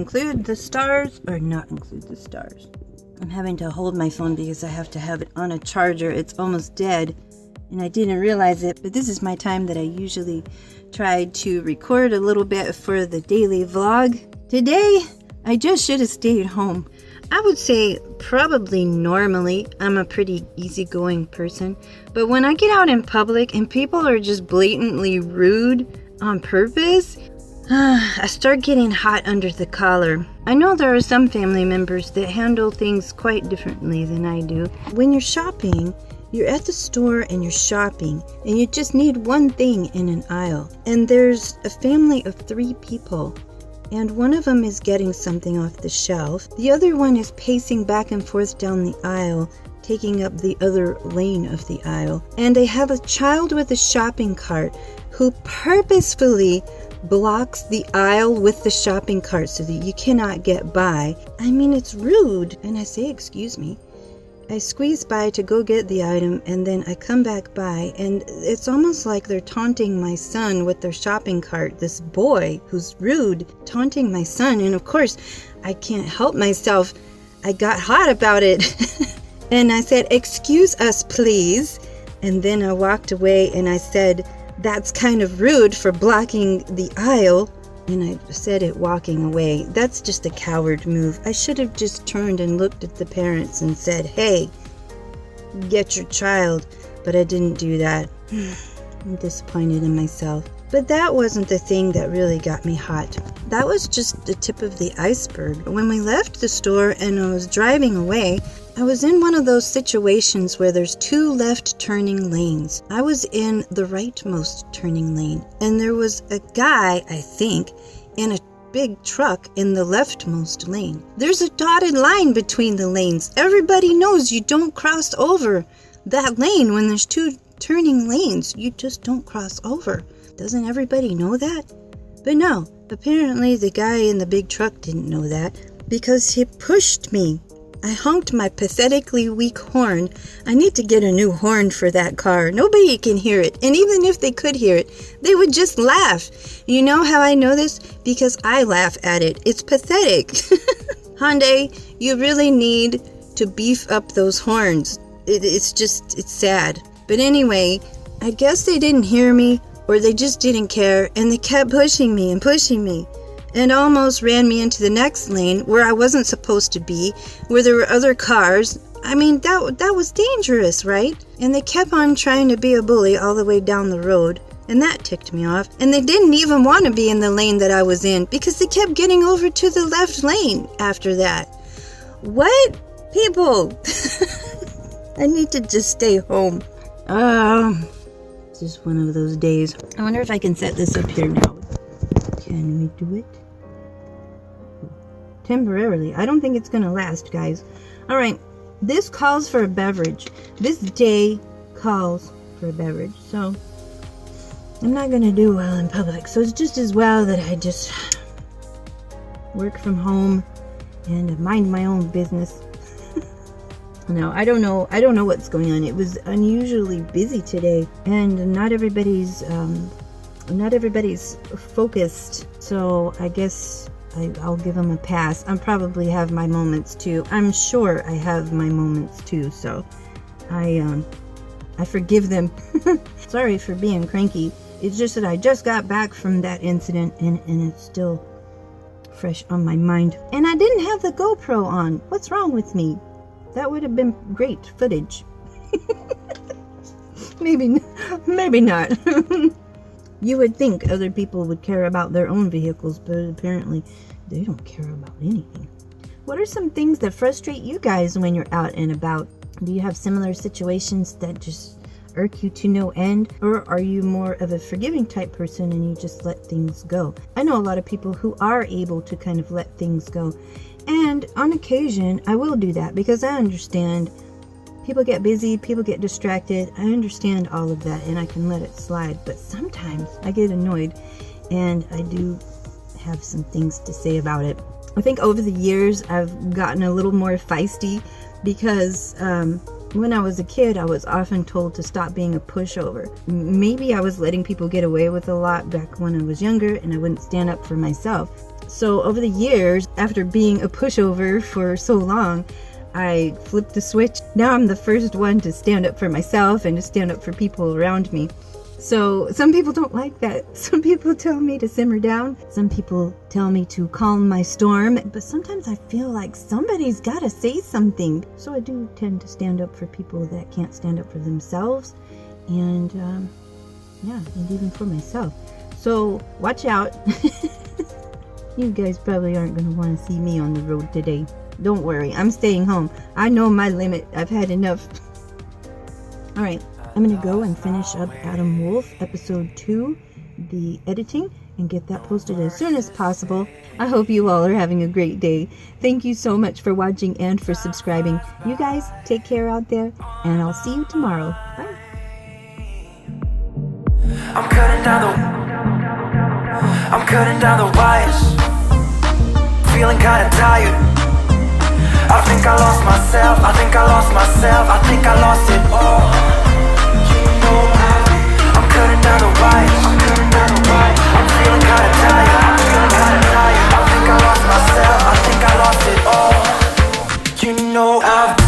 include the stars or not include the stars. I'm having to hold my phone because I have to have it on a charger. It's almost dead, and I didn't realize it, but this is my time that I usually try to record a little bit for the daily vlog. Today, I just should have stayed home. I would say probably normally I'm a pretty easygoing person, but when I get out in public and people are just blatantly rude on purpose, I start getting hot under the collar. I know there are some family members that handle things quite differently than I do. When you're shopping, you're at the store and you're shopping, and you just need one thing in an aisle. And there's a family of 3 people, and one of them is getting something off the shelf. The other one is pacing back and forth down the aisle, taking up the other lane of the aisle. And they have a child with a shopping cart who purposefully blocks the aisle with the shopping cart so that you cannot get by. I mean, it's rude. And I say, excuse me. I squeeze by to go get the item, and then I come back by, and it's almost like they're taunting my son with their shopping cart. This boy who's rude, taunting my son, and of course, I can't help myself. I got hot about it. And I said, excuse us, please. And then I walked away and I said, that's kind of rude for blocking the aisle. And I said it walking away. That's just a coward move. I should have just turned and looked at the parents and said, hey, get your child. But I didn't do that. I'm disappointed in myself. But that wasn't the thing that really got me hot. That was just the tip of the iceberg. When we left the store and I was driving away, I was in one of those situations where there's 2 left turning lanes. I was in the rightmost turning lane, and there was a guy, I think, in a big truck in the leftmost lane. There's a dotted line between the lanes. Everybody knows you don't cross over that lane when there's 2 turning lanes. You just don't cross over. Doesn't everybody know that? But no, apparently the guy in the big truck didn't know that because he pushed me. I honked my pathetically weak horn. I need to get a new horn for that car. Nobody can hear it. And even if they could hear it, they would just laugh. You know how I know this? Because I laugh at it. It's pathetic. Hyundai, you really need to beef up those horns. It's sad. But anyway, I guess they didn't hear me, or they just didn't care, and they kept pushing me and almost ran me into the next lane where I wasn't supposed to be, where there were other cars. I mean, that was dangerous, right? And they kept on trying to be a bully all the way down the road, and that ticked me off. And they didn't even want to be in the lane that I was in because they kept getting over to the left lane after that. What? People! I need to just stay home. It's just one of those days. I wonder if I can set this up here now. Can we do it? Temporarily. I don't think it's gonna last, guys. Alright, this calls for a beverage. This day calls for a beverage. So, I'm not gonna do well in public. So it's just as well that I just work from home and mind my own business. No, I don't know what's going on. It was unusually busy today, and not everybody's focused. So I guess I'll give them a pass. I probably have my moments too. I'm sure I have my moments too. So I forgive them. Sorry for being cranky. It's just that I just got back from that incident, and it's still fresh on my mind. And I didn't have the GoPro on. What's wrong with me? That would have been great footage. Maybe not. You would think other people would care about their own vehicles, but apparently they don't care about anything. What are some things that frustrate you guys when you're out and about? Do you have similar situations that just irk you to no end? Or are you more of a forgiving type person and you just let things go? I know a lot of people who are able to kind of let things go. And on occasion, I will do that because I understand people get busy, people get distracted. I understand all of that and I can let it slide. But sometimes I get annoyed and I do have some things to say about it. I think over the years, I've gotten a little more feisty because when I was a kid, I was often told to stop being a pushover. Maybe I was letting people get away with a lot back when I was younger and I wouldn't stand up for myself. So over the years, after being a pushover for so long, I flipped the switch. Now I'm the first one to stand up for myself and to stand up for people around me. So some people don't like that. Some people tell me to simmer down. Some people tell me to calm my storm. But sometimes I feel like somebody's got to say something. So I do tend to stand up for people that can't stand up for themselves. And and even for myself. So watch out. You guys probably aren't going to want to see me on the road today. Don't worry, I'm staying home. I know my limit. I've had enough. Alright, I'm going to go and finish up Adam Wolf episode 2, the editing, and get that posted as soon as possible. I hope you all are having a great day. Thank you so much for watching and for subscribing. You guys take care out there, and I'll see you tomorrow. Bye. I'm cutting down the wires, feeling kinda tired. I think I lost myself, I think I lost it all. I'm cutting down the wires, I'm feeling kinda tired, I think I lost myself, I think I lost it all. You know I've